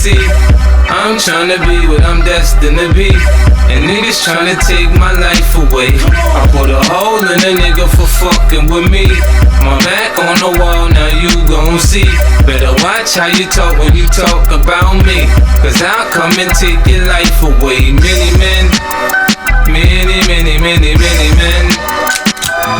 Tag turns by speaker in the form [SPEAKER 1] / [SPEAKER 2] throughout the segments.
[SPEAKER 1] see, I'm tryna be what I'm destined to be, and niggas tryna take my life away. I put a hole in a nigga for fucking with me. My back on the wall, now you gon' see. Better watch how you talk when you talk about me, cause I'll come and take your life away. Many men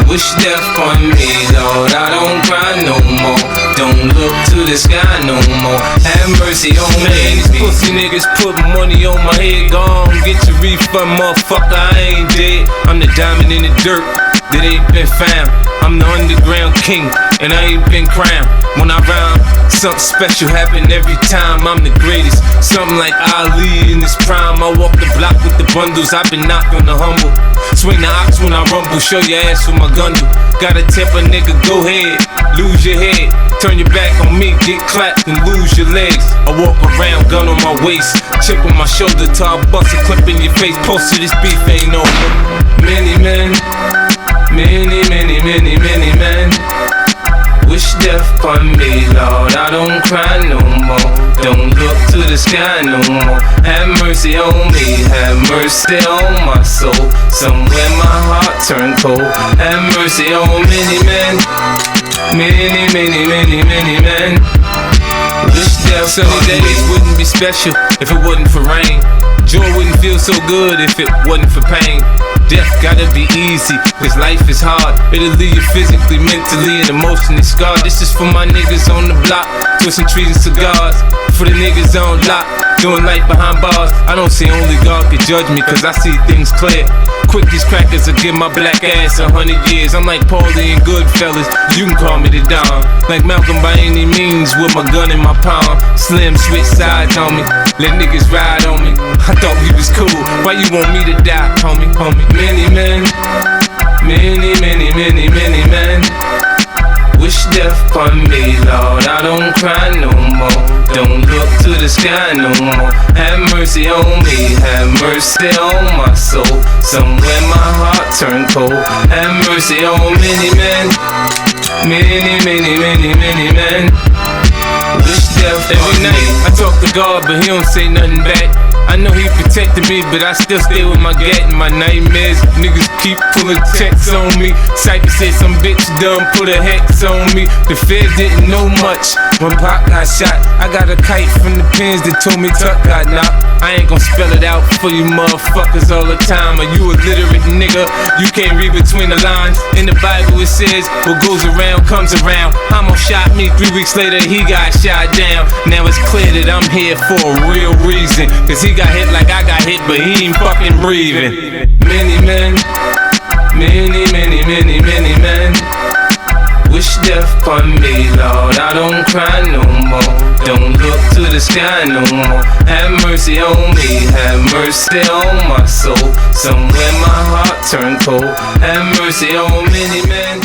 [SPEAKER 1] wish death on me, Lord. I don't cry no more, don't look to the sky no more. Have mercy on me. These pussy niggas put money on my head. Gone, get your refund, motherfucker, I ain't dead. I'm the diamond in the dirt that ain't been found. I'm the underground king, and I ain't been crowned. When I rhyme, something special happen every time. I'm the greatest, something like Ali in his prime. I walk the block with the bundles, I've been knocked on the humble. Swing the ox when I rumble, show your ass with my gun do. Gotta tip a nigga, go ahead, lose your head. Turn your back on me, get clapped and lose your legs. I walk around, gun on my waist, chip on my shoulder till I bust a clip in your face. Post to this beef ain't over. Many men wish death on me, Lord. I don't cry no more, don't look to the sky no more. Have mercy on me, have mercy on my soul. Somewhere my heart turned cold. Have mercy on many men wish death on me. Days wouldn't be special if it wasn't for rain. Joy wouldn't feel so good if it wasn't for pain. Death gotta be easy, cause life is hard. It'll leave you physically, mentally, and emotionally scarred. This is for my niggas on the block, twisting trees and cigars. For the niggas on lock, doing life behind bars. I don't see only God can judge me, cause I see things clear. Quick, these crackers will give my black ass 100 years. I'm like Paulie and Goodfellas, you can call me the Don. Like Malcolm by any means, with my gun in my palm. Slim switch sides on me, let niggas ride on me. I thought we was cool, why you want me to die, homie? Many men wish death on me, Lord. I don't cry no more, don't look to the sky no more. Have mercy on me, have mercy on my soul. Somewhere my heart turned cold. Have mercy on many men wish death on me. Every night I talk to God, but he don't say nothing back. I know he protected me, but I still stay with my gat and my nightmares. Niggas keep pulling checks on me. Cypher said some bitch done put a hex on me. The feds didn't know much when Pac got shot. I got a kite from the pins that told me Tuck got knocked. I ain't gon' spell it out for you motherfuckers all the time. Are you illiterate nigga? You can't read between the lines. In the Bible it says, what goes around comes around. Homo shot me, 3 weeks later he got shot down. Now it's clear that I'm here for a real reason, cause he got hit like I got hit, but he ain't fucking breathing. Many men wish death on me, Lord. I don't cry no more, don't look to the sky no more. Have mercy on me, have mercy on my soul. Somewhere my heart turned cold. Have mercy on many men.